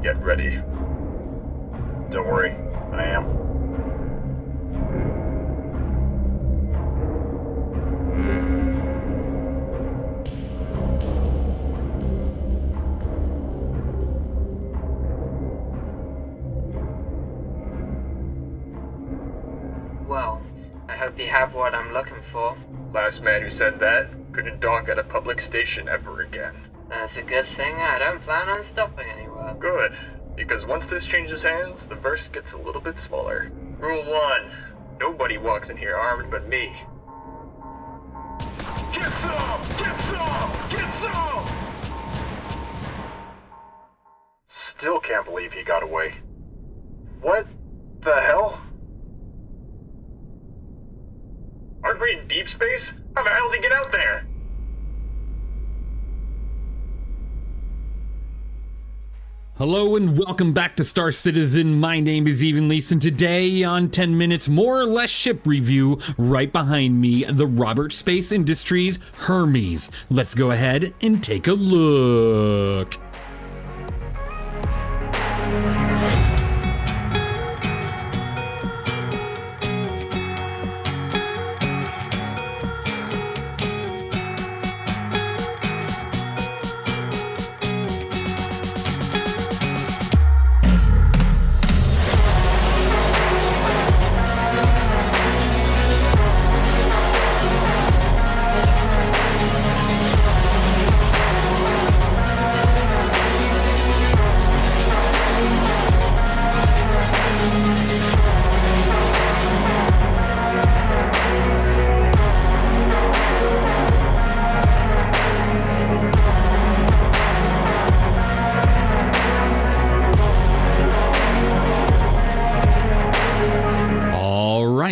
Get ready. Don't worry, I am. Well, I hope you have what I'm looking for. Last man who said that couldn't dock at a public station ever again. That's a good thing. I don't plan on stopping anywhere. Good, because once this changes hands, the verse gets a little bit smaller. Rule 1. Nobody walks in here armed but me. Get some! Get some! Get some! Still can't believe he got away. What the hell? Aren't we in deep space? How the hell did he get out there? Hello and welcome back to Star Citizen. My name is Evenlease, and today on 10 Minutes More or Less Ship Review, right behind me, the Robert Space Industries Hermes. Let's go ahead and take a look.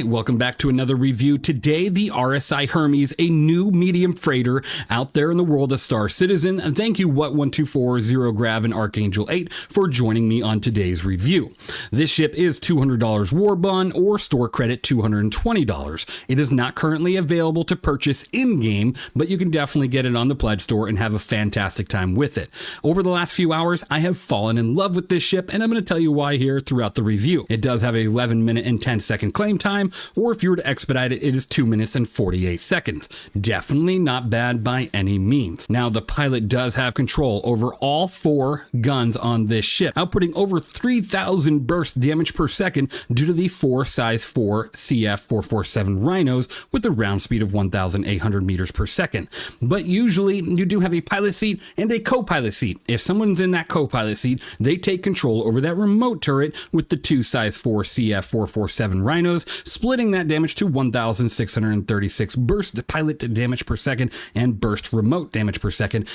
Welcome back to another review. Today, the RSI Hermes, a new medium freighter out there in the world of Star Citizen. And thank you, What1240 Grav and Archangel 8 for joining me on today's review. This ship is $200 war bond or store credit $220. It is not currently available to purchase in-game, but you can definitely get it on the Pledge Store and have a fantastic time with it. Over the last few hours, I have fallen in love with this ship, and I'm going to tell you why here throughout the review. It does have an 11-minute and 10-second claim time, or if you were to expedite it, it is 2 minutes and 48 seconds. Definitely not bad by any means. Now, the pilot does have control over all 4 guns on this ship, outputting over 3,000 burst damage per second due to the 4 size 4 CF447 Rhinos with a round speed of 1,800 meters per second. But usually, you do have a pilot seat and a co-pilot seat. If someone's in that co-pilot seat, they take control over that remote turret with the 2 size 4 CF447 Rhinos, splitting that damage to 1,636 burst pilot damage per second and burst remote damage per second,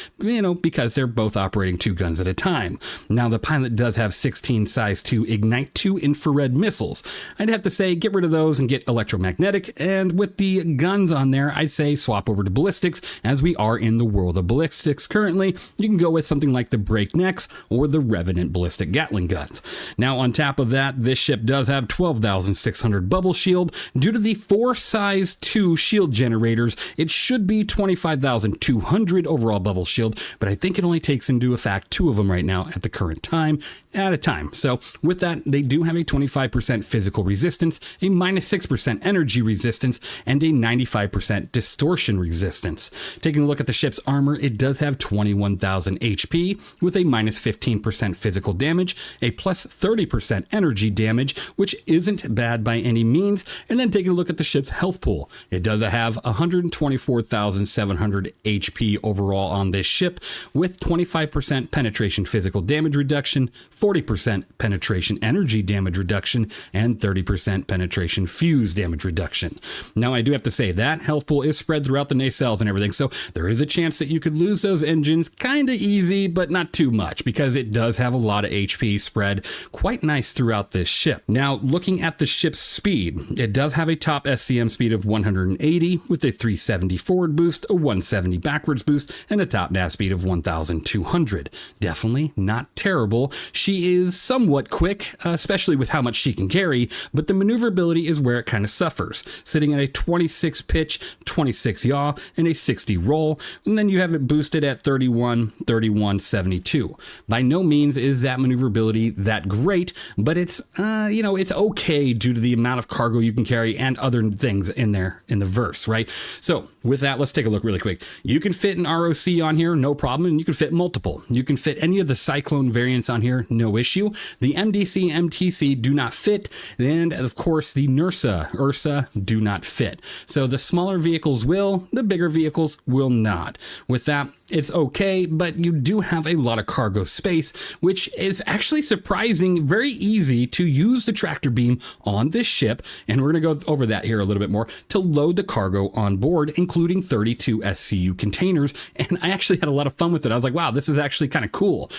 because they're both operating 2 guns at a time. Now, the pilot does have 16 size 2 Ignite 2 infrared missiles. I'd have to say get rid of those and get electromagnetic, and with the guns on there, I'd say swap over to ballistics, as we are in the world of ballistics currently. You can go with something like the Breaknecks or the Revenant ballistic Gatling guns. Now, on top of that, this ship does have 12,600 bubble shield. Due to the 4 size 2 shield generators, it should be 25,200 overall bubble shield, but I think it only takes into effect 2 of them right now at the current time at a time. So with that, they do have a 25% physical resistance, a -6% energy resistance, and a 95% distortion resistance. Taking a look at the ship's armor, it does have 21,000 HP with a -15% physical damage, a +30% energy damage, which isn't bad by any means. And then taking a look at the ship's health pool, it does have 124,700 HP overall on this ship, with 25% penetration physical damage reduction, 40% penetration energy damage reduction, and 30% penetration fuse damage reduction. Now, I do have to say that health pool is spread throughout the nacelles and everything, so there is a chance that you could lose those engines kind of easy, but not too much, because it does have a lot of HP spread quite nice throughout this ship. Now, looking at the ship's speed, it does have a top SCM speed of 180 with a 370 forward boost, a 170 backwards boost, and a top nav speed of 1,200. Definitely not terrible. She is somewhat quick, especially with how much she can carry, but the maneuverability is where it kind of suffers, sitting at a 26 pitch, 26 yaw, and a 60 roll, and then you have it boosted at 31, 31, 72. By no means is that maneuverability that great, but it's, it's okay due to the amount of cargo you can carry and other things in there in the verse, right? So with that, let's take a look really quick. You can fit an ROC on here, no problem, and you can fit multiple. You can fit any of the Cyclone variants on here, no issue. The MDC, MTC do not fit, and of course the Ursa do not fit. So the smaller vehicles will, the bigger vehicles will not. With that, it's okay, but you do have a lot of cargo space, which is actually surprising, very easy to use the tractor beam on this ship, and we're going to go over that here a little bit more, to load the cargo on board, including 32 SCU containers, and I actually had a lot of fun with it. I was like, wow, this is actually kind of cool.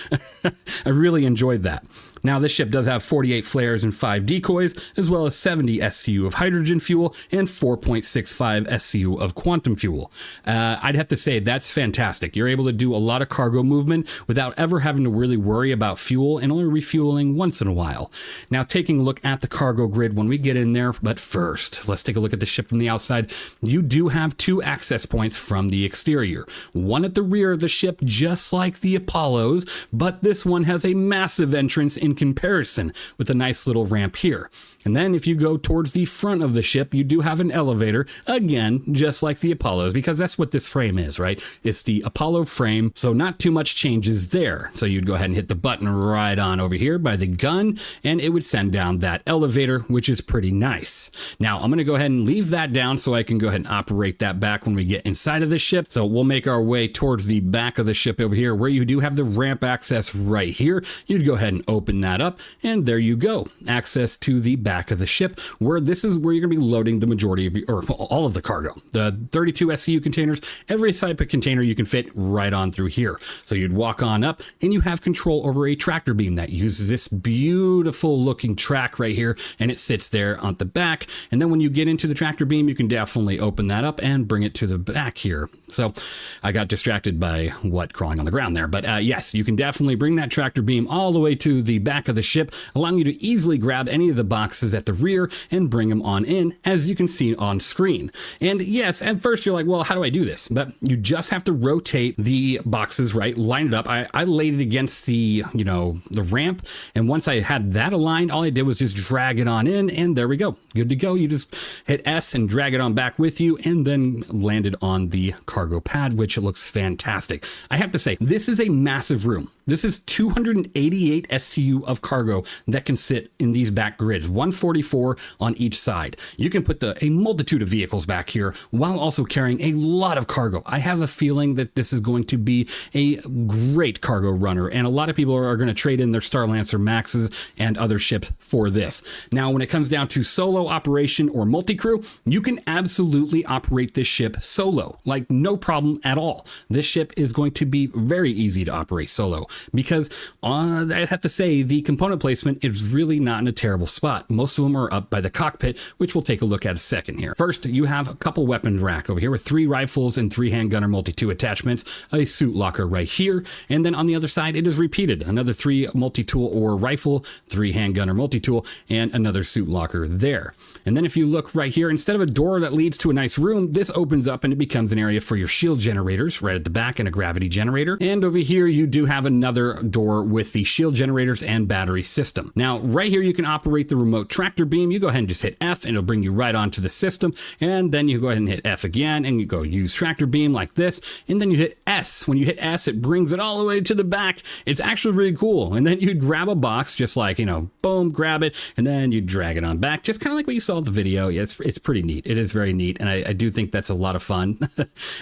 I really enjoyed that. Now, this ship does have 48 flares and 5 decoys, as well as 70 SCU of hydrogen fuel and 4.65 SCU of quantum fuel. I'd have to say that's fantastic. You're able to do a lot of cargo movement without ever having to really worry about fuel and only refueling once in a while. Now, taking a look at the cargo grid when we get in there, but first, let's take a look at the ship from the outside. You do have 2 access points from the exterior. One at the rear of the ship, just like the Apollos, but this one has a massive entrance in comparison with a nice little ramp here. And then if you go towards the front of the ship, you do have an elevator, again, just like the Apollos, because that's what this frame is, right? It's the Apollo frame, so not too much changes there. So you'd go ahead and hit the button right on over here by the gun, and it would send down that elevator, which is pretty nice. Now, I'm going to go ahead and leave that down so I can go ahead and operate that back when we get inside of the ship. So we'll make our way towards the back of the ship over here, where you do have the ramp access right here. You'd go ahead and open that up, and there you go. Access to the back of the ship, where this is where you're going to be loading the majority of or all of the cargo. The 32 SCU containers, every type of container you can fit right on through here. So you'd walk on up, and you have control over a tractor beam that uses this beautiful looking track right here, and it sits there on the back. And then when you get into the tractor beam, you can definitely open that up and bring it to the back here. So I got distracted by what crawling on the ground there, but yes, you can definitely bring that tractor beam all the way to the back of the ship, allowing you to easily grab any of the boxes at the rear and bring them on in, as you can see on screen. And yes, at first you're like, well, how do I do this? But you just have to rotate the boxes, right? Line it up. I laid it against the, the ramp. And once I had that aligned, all I did was just drag it on in, and there we go. Good to go. You just hit S and drag it on back with you, and then land it on the cargo pad, which looks fantastic. I have to say, this is a massive room. This is 288 SCU of cargo that can sit in these back grids, 144 on each side. You can put a multitude of vehicles back here while also carrying a lot of cargo. I have a feeling that this is going to be a great cargo runner, and a lot of people are going to trade in their Starlancer Maxes and other ships for this. Now, when it comes down to solo operation or multi-crew, you can absolutely operate this ship solo, like no problem at all. This ship is going to be very easy to operate solo, because I have to say the component placement is really not in a terrible spot. Most of them are up by the cockpit, which we'll take a look at a second here. First, you have a couple weapon rack over here with 3 rifles and 3 handgunner multi-tool attachments, a suit locker right here, and then on the other side it is repeated, another 3 multi-tool or rifle, 3 handgunner multi-tool, and another suit locker there. And then if you look right here, instead of a door that leads to a nice room, this opens up and it becomes an area for your shield generators right at the back, and a gravity generator. And over here you do have another door with the shield generators and battery system. Now right here you can operate the remote tractor beam. You go ahead and just hit F and it'll bring you right onto the system, and then you go ahead and hit F again and you go use tractor beam like this, and then you hit S. When you hit S, it brings it all the way to the back. It's actually really cool. And then you grab a box, just like, boom, grab it, and then you drag it on back, just kind of like what you saw in the video. Yeah, it's pretty neat. It is very neat, and I do think that's a lot of fun.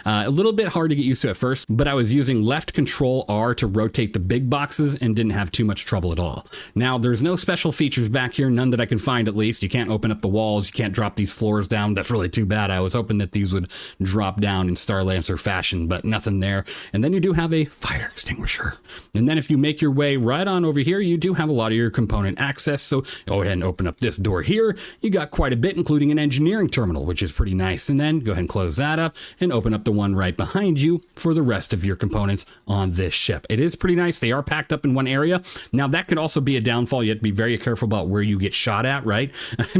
A little bit hard to get used to at first, but I was using left control R to rotate the big boxes and didn't have too much trouble at all. Now, there's no special features back here, none that I can find at least. You can't open up the walls, you can't drop these floors down. That's really too bad. I was hoping that these would drop down in Star Lancer fashion, but nothing there. And then you do have a fire extinguisher. And then if you make your way right on over here, you do have a lot of your component access. So go ahead and open up this door here. You got quite a bit, including an engineering terminal, which is pretty nice. And then go ahead and close that up and open up the one right behind you for the rest of your components on this ship. It is pretty nice. They are packed up in one area. Now that could also be a downfall. You have to be very careful about where you get shot at, right?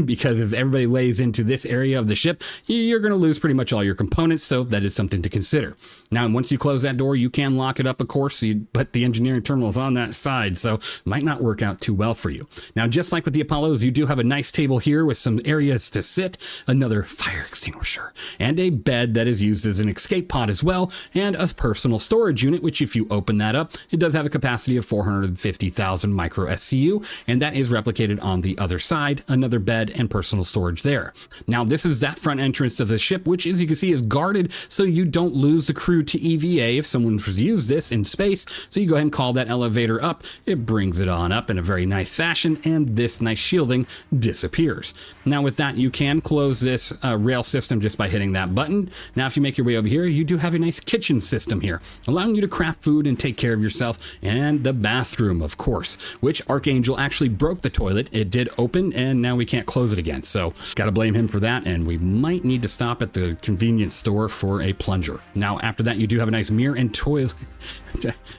Because if everybody lays into this area of the ship, you're going to lose pretty much all your components. So that is something to consider. Now, once you close that door, you can lock it up, of course, but the engineering terminal is on that side, so might not work out too well for you. Now, just like with the Apollos, you do have a nice table here with some areas to sit, another fire extinguisher, and a bed that is used as an escape pod as well, and a personal storage unit, which if you open that up, it does have a capacity of 450,000 micro SCU, and that is replicated on the other side, another bed and personal storage there. Now, this is that front entrance of the ship, which as you can see is guarded so you don't lose the crew to EVA if someone was to use this in space. So you go ahead and call that elevator up, it brings it on up in a very nice fashion, and this nice shielding disappears. Now with that, you can close this rail system just by hitting that button. Now if you make your way over here, you do have a nice kitchen system here, allowing you to craft food and take care of yourself, and the bathroom, of course, which Archangel actually broke the toilet. It did open, and now we can't close it again, so gotta blame him for that, and we might need to stop at the convenience store for a plunger. Now after that, you do have a nice mirror and toilet,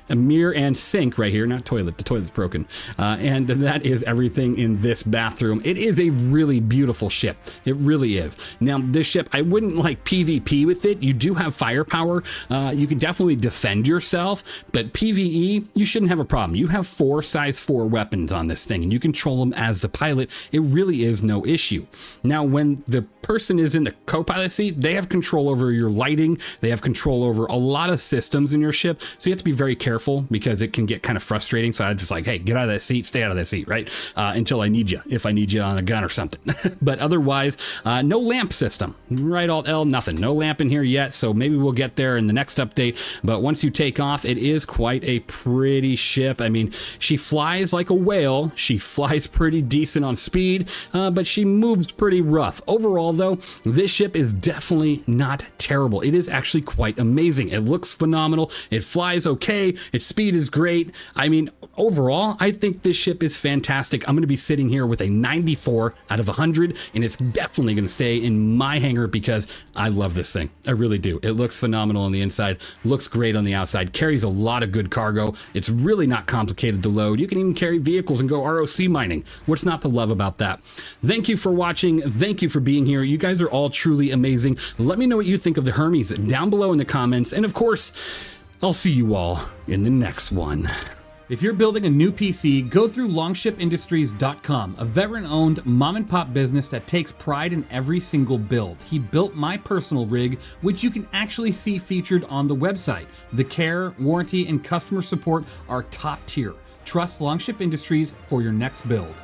a mirror and sink right here, not toilet, the toilet's broken. And that is everything in this bathroom. It is a really beautiful ship. It really is. Now this ship, I wouldn't like PvP with it. You do have firepower. You can definitely defend yourself, but PvE, you shouldn't have a problem. You have 4 size 4 weapons on this thing, and you control them as the pilot. It really is no issue. Now, when the person is in the co-pilot seat, they have control over your lighting. They have control over a lot of systems in your ship. So you have to be very careful because it can get kind of frustrating. So I just like, hey, get out of that seat, stay out of that seat, right? Until I need you, if I need you on a gun or something. But otherwise, no lamp system, right? Alt L, nothing. No lamp in here yet. So maybe we'll get there in the next update. But once you take off, it is quite a pretty ship. I mean, she flies like a whale. She flies pretty decent on speed, but she moves pretty rough. Overall, though, this ship is definitely not terrible. It is actually quite amazing. It looks phenomenal. It flies okay. Its speed is great. I mean, overall, I think this ship is fantastic. I'm going to be sitting here with a 94 out of 100, and it's definitely going to stay in my hangar because I love this thing. I really do. It looks phenomenal on the inside, looks great on the outside, carries a lot of good cargo. It's really not complicated to load. You can even carry vehicles and go ROC mining. What's not to love about that? Thank you for watching. Thank you for being here. You guys are all truly amazing. Let me know what you think of the Hermes down below in the comments. And of course, I'll see you all in the next one. If you're building a new PC, go through longshipindustries.com, a veteran-owned mom-and-pop business that takes pride in every single build. He built my personal rig, which you can actually see featured on the website. The care, warranty, and customer support are top tier. Trust Longship Industries for your next build.